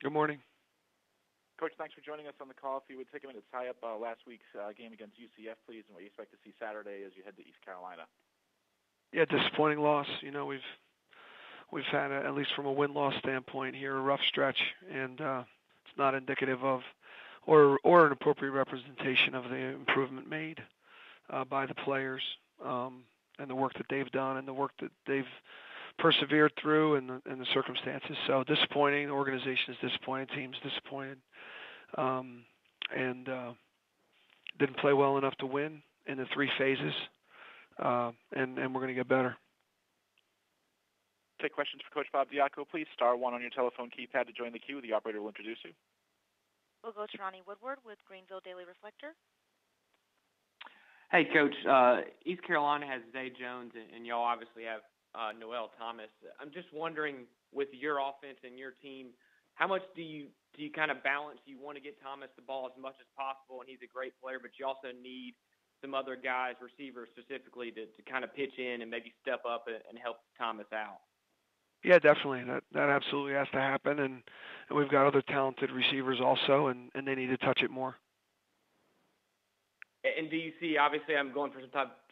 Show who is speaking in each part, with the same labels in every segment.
Speaker 1: Good morning.
Speaker 2: Coach, thanks for joining us on the call. If you would take a minute to tie up last week's game against UCF, please, and what you expect to see Saturday as you head to East Carolina.
Speaker 1: Yeah, disappointing loss. We've had, at least from a win-loss standpoint here, a rough stretch, and it's not indicative of or an appropriate representation of the improvement made by the players and the work that they've done and the work that they've persevered through and the circumstances. So disappointing. The organization is disappointed. Team's disappointed. And didn't play well enough to win in the three phases. And we're going to get better.
Speaker 2: Take questions for Coach Bob Diaco, please. Star 1 on your telephone keypad to join the queue. The operator will introduce you.
Speaker 3: We'll go to Ronnie Woodward with Greenville Daily Reflector.
Speaker 4: Hey, Coach. East Carolina has Zay Jones, and y'all obviously have Noel Thomas. I'm just wondering, with your offense and your team, how much do you kind of balance? You want to get Thomas the ball as much as possible, and he's a great player, but you also need some other guys, receivers specifically, to kind of pitch in and maybe step up and help Thomas out.
Speaker 1: Yeah, definitely. That absolutely has to happen, and we've got other talented receivers also, and they need to touch it more.
Speaker 4: And do you see? Obviously, I'm going for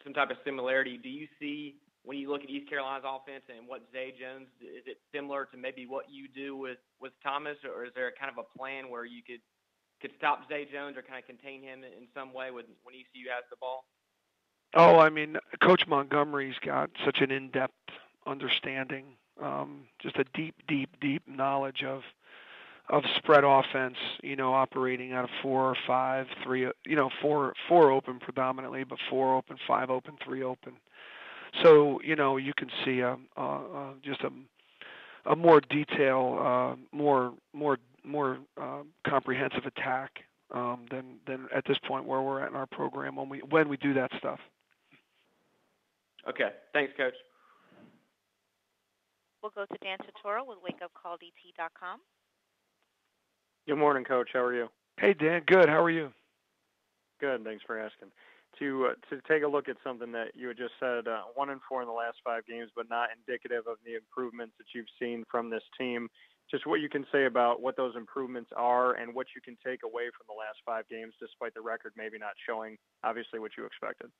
Speaker 4: some type of similarity. Do you see, when you look at East Carolina's offense and what Zay Jones, is it similar to maybe what you do with Thomas, or is there kind of a plan where you could stop Zay Jones or kind of contain him in some way when ECU has the ball?
Speaker 1: Oh, I mean, Coach Montgomery's got such an in-depth understanding, just a deep knowledge of spread offense, operating out of 4 or 5, 3, four open predominantly, but 4 open, 5 open, 3 open. So, you can see just a more detailed, more comprehensive attack than at this point where we're at in our program when we do that stuff.
Speaker 4: Okay. Thanks, Coach.
Speaker 3: We'll go to Dan Tortora with wakeupcalldt.com.
Speaker 5: Good morning, Coach. How are you?
Speaker 1: Hey, Dan. Good. How are you?
Speaker 5: Good. Thanks for asking. To take a look at something that you had just said, 1-4 in the last 5 games, but not indicative of the improvements that you've seen from this team. Just what you can say about what those improvements are and what you can take away from the last 5 games, despite the record maybe not showing, obviously, what you expected.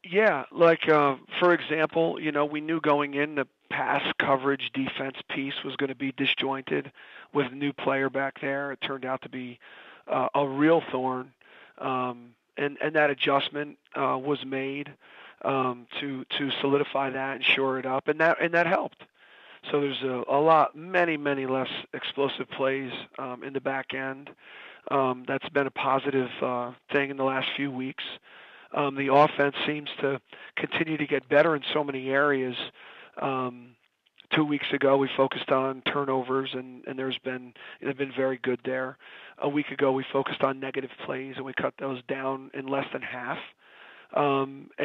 Speaker 1: Yeah, like, for example, we knew going in the pass coverage defense piece was going to be disjointed with a new player back there. It turned out to be a real thorn, and that adjustment was made to solidify that and shore it up, and that helped. So there's many less explosive plays in the back end. That's been a positive thing in the last few weeks. The offense seems to continue to get better in so many areas. 2 weeks ago, we focused on turnovers, and they've been very good there. A week ago, we focused on negative plays, and we cut those down in less than half. And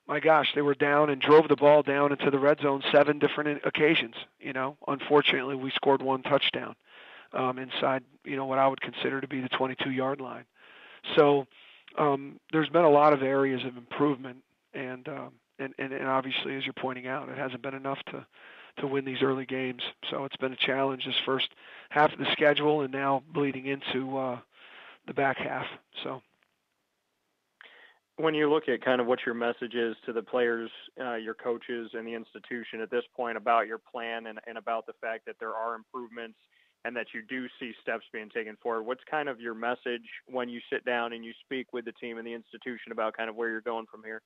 Speaker 1: my gosh, they were down and drove the ball down into the red zone 7 different occasions. Unfortunately, we scored 1 touchdown inside what I would consider to be the 22-yard line. So there's been a lot of areas of improvement, and obviously, as you're pointing out, it hasn't been enough to win these early games. So it's been a challenge this first half of the schedule, and now bleeding into the back half. So
Speaker 5: when you look at kind of what your message is to the players, your coaches, and the institution at this point about your plan and about the fact that there are improvements and that you do see steps being taken forward, what's kind of your message when you sit down and you speak with the team and the institution about kind of where you're going from here?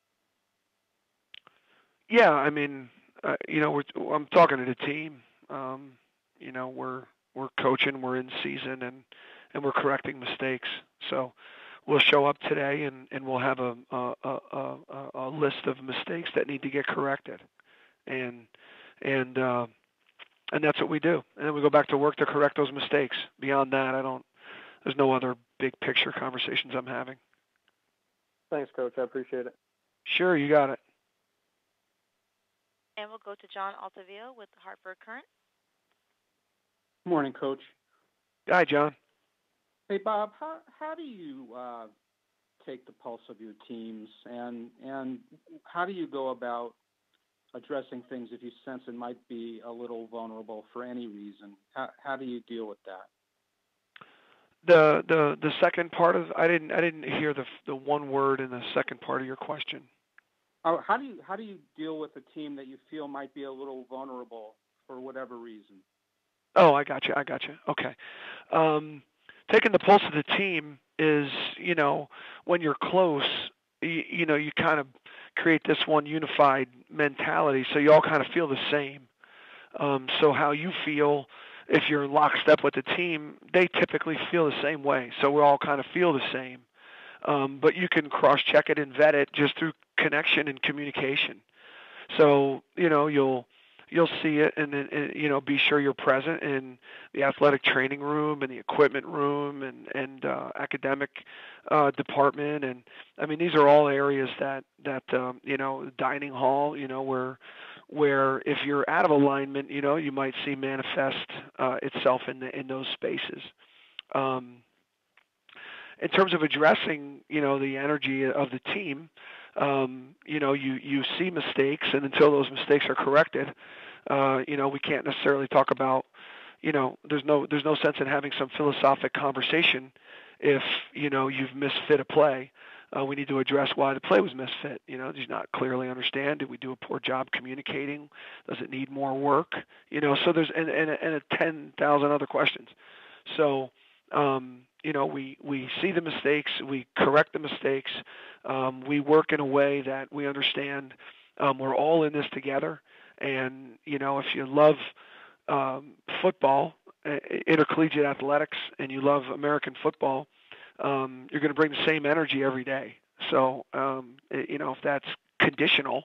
Speaker 1: Yeah, I mean, I'm talking to the team. We're coaching, we're in season, and we're correcting mistakes. So we'll show up today, and we'll have a list of mistakes that need to get corrected, and that's what we do. And then we go back to work to correct those mistakes. Beyond that, there's no other big picture conversations I'm having.
Speaker 5: Thanks, Coach. I appreciate it.
Speaker 1: Sure, you got it.
Speaker 3: And we'll go to John Altavia with Hartford Current.
Speaker 6: Morning, Coach.
Speaker 1: Hi, John.
Speaker 6: Hey, Bob. How do you take the pulse of your teams, and how do you go about addressing things if you sense it might be a little vulnerable for any reason? How do you deal with that?
Speaker 1: The second part of I didn't hear the one word in the second part of your question.
Speaker 6: Oh, how do you deal with a team that you feel might be a little vulnerable for whatever reason?
Speaker 1: Oh, I got you. Okay. Taking the pulse of the team is, when you're close, you kind of create this one unified mentality, so you all kind of feel the same. So how you feel, if you're in lockstep with the team, they typically feel the same way. So we all kind of feel the same. But you can cross-check it and vet it just through connection and communication. So, you'll see it and be sure you're present in the athletic training room and the equipment room and academic department. And I mean, these are all areas that the dining hall, where if you're out of alignment, you might see manifest itself in those spaces. In terms of addressing, the energy of the team, you see mistakes, and until those mistakes are corrected, we can't necessarily talk about, there's no sense in having some philosophic conversation if, you've misfit a play. We need to address why the play was misfit. Did you not clearly understand? Did we do a poor job communicating? Does it need more work? So there's and 10,000 other questions. So, we see the mistakes, we correct the mistakes, we work in a way that we understand we're all in this together. And, if you love football, intercollegiate athletics, and you love American football, you're going to bring the same energy every day. So, if that's conditional,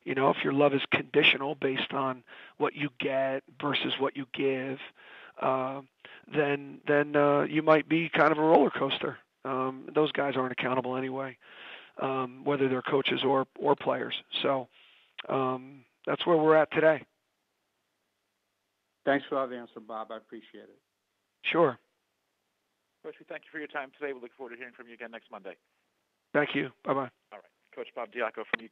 Speaker 1: if your love is conditional based on what you get versus what you give, then you might be kind of a roller coaster. Those guys aren't accountable anyway, whether they're coaches or players. So that's where we're at today.
Speaker 6: Thanks for that answer, Bob. I appreciate it.
Speaker 1: Sure.
Speaker 2: Coach, we thank you for your time today. We look forward to hearing from you again next Monday.
Speaker 1: Thank you. Bye-bye.
Speaker 2: All right. Coach Bob Diaco from UConn.